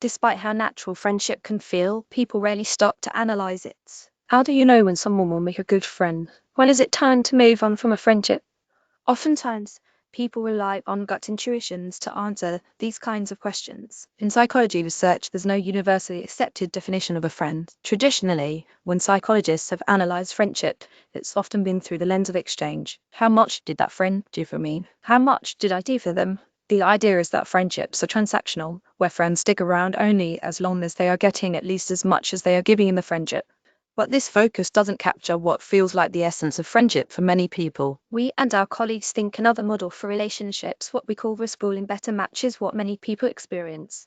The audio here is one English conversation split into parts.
Despite how natural friendship can feel, people rarely stop to analyze it. How do you know when someone will make a good friend? When is it time to move on from a friendship? Oftentimes, people rely on gut intuitions to answer these kinds of questions. In psychology research, there's no universally accepted definition of a friend. Traditionally, when psychologists have analyzed friendship, it's often been through the lens of exchange. How much did that friend do for me? How much did I do for them? The idea is that friendships are transactional, where friends stick around only as long as they are getting at least as much as they are giving in the friendship. But this focus doesn't capture what feels like the essence of friendship for many people. We and our colleagues think another model for relationships, what we call risk pooling, better matches what many people experience.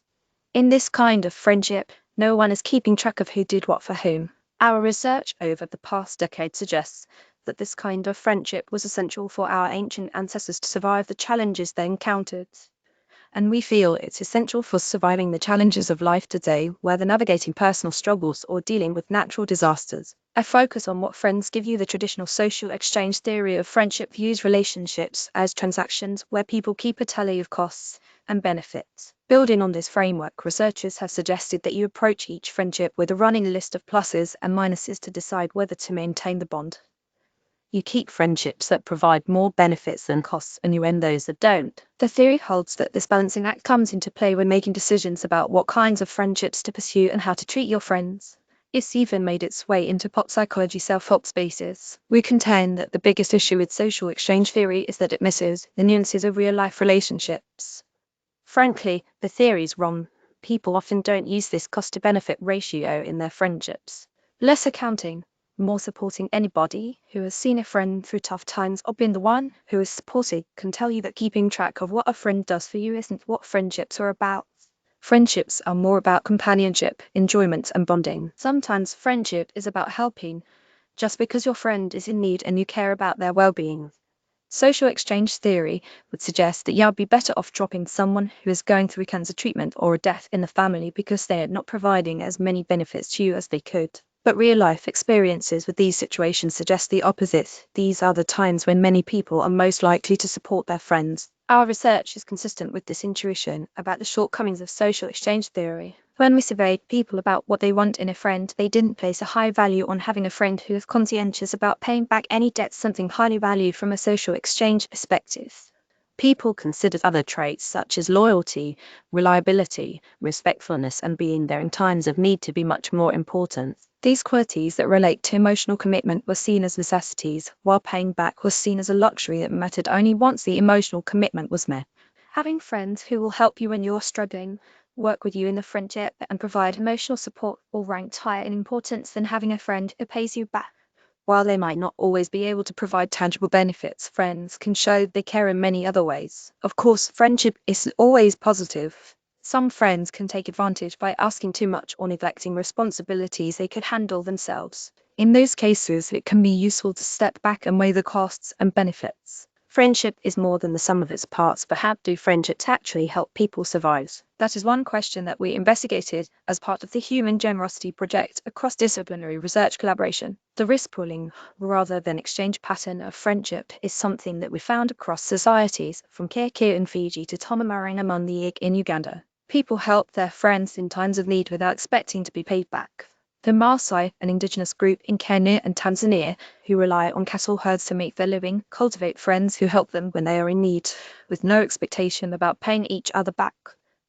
In this kind of friendship, no one is keeping track of who did what for whom. Our research over the past decade suggests that this kind of friendship was essential for our ancient ancestors to survive the challenges they encountered. And we feel it's essential for surviving the challenges of life today, whether navigating personal struggles or dealing with natural disasters. A focus on what friends give you. The traditional social exchange theory of friendship views relationships as transactions where people keep a tally of costs and benefits. Building on this framework, researchers have suggested that you approach each friendship with a running list of pluses and minuses to decide whether to maintain the bond. You keep friendships that provide more benefits than costs, and you end those that don't. The theory holds that this balancing act comes into play when making decisions about what kinds of friendships to pursue and how to treat your friends. It's even made its way into pop psychology self-help spaces. We contend that the biggest issue with social exchange theory is that it misses the nuances of real-life relationships. Frankly, the theory's wrong. People often don't use this cost-to-benefit ratio in their friendships. Less accounting, more supporting. Anybody who has seen a friend through tough times or been the one who is supported can tell you that keeping track of what a friend does for you isn't what friendships are about. Friendships are more about companionship, enjoyment, and bonding. Sometimes friendship is about helping, just because your friend is in need and you care about their well-being. Social exchange theory would suggest that you'd be better off dropping someone who is going through cancer treatment or a death in the family because they are not providing as many benefits to you as they could. But real-life experiences with these situations suggest the opposite. These are the times when many people are most likely to support their friends. Our research is consistent with this intuition about the shortcomings of social exchange theory. When we surveyed people about what they want in a friend, they didn't place a high value on having a friend who is conscientious about paying back any debts, something highly valued from a social exchange perspective. People considered other traits such as loyalty, reliability, respectfulness, and being there in times of need to be much more important. These qualities that relate to emotional commitment were seen as necessities, while paying back was seen as a luxury that mattered only once the emotional commitment was met. Having friends who will help you when you're struggling, work with you in the friendship, and provide emotional support all ranked higher in importance than having a friend who pays you back. While they might not always be able to provide tangible benefits, friends can show they care in many other ways. Of course, friendship isn't always positive. Some friends can take advantage by asking too much or neglecting responsibilities they could handle themselves. In those cases, it can be useful to step back and weigh the costs and benefits. Friendship is more than the sum of its parts, but how do friendships actually help people survive? That is one question that we investigated as part of the Human Generosity Project, a cross-disciplinary research collaboration. The risk-pooling, rather than exchange pattern of friendship, is something that we found across societies, from Kirkir in Fiji to Tomamarang among the Ig in Uganda. People help their friends in times of need without expecting to be paid back. The Maasai, an indigenous group in Kenya and Tanzania, who rely on cattle herds to make their living, cultivate friends who help them when they are in need, with no expectation about paying each other back.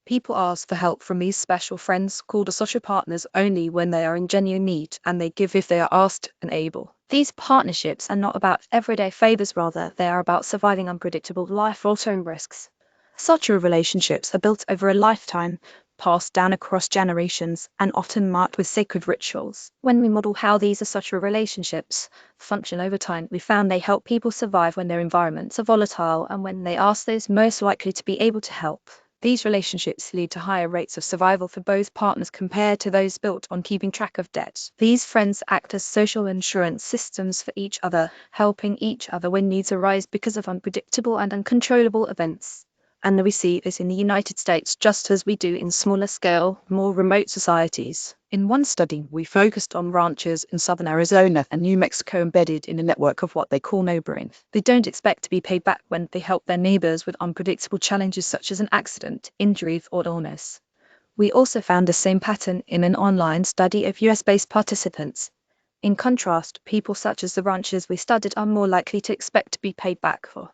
People ask for help from these special friends, called as social partners, only when they are in genuine need, and they give if they are asked and able. These partnerships are not about everyday favors, rather, they are about surviving unpredictable life-altering risks. Such relationships are built over a lifetime, passed down across generations, and often marked with sacred rituals. When we model how these are such relationships function over time, we found they help people survive when their environments are volatile and when they ask those most likely to be able to help. These relationships lead to higher rates of survival for both partners compared to those built on keeping track of debt. These friends act as social insurance systems for each other, helping each other when needs arise because of unpredictable and uncontrollable events. And we see this in the United States just as we do in smaller scale, more remote societies. In one study, we focused on ranchers in southern Arizona and New Mexico embedded in a network of what they call neighboring. They don't expect to be paid back when they help their neighbors with unpredictable challenges such as an accident, injury, or illness. We also found the same pattern in an online study of US-based participants. In contrast, people such as the ranchers we studied are more likely to expect to be paid back for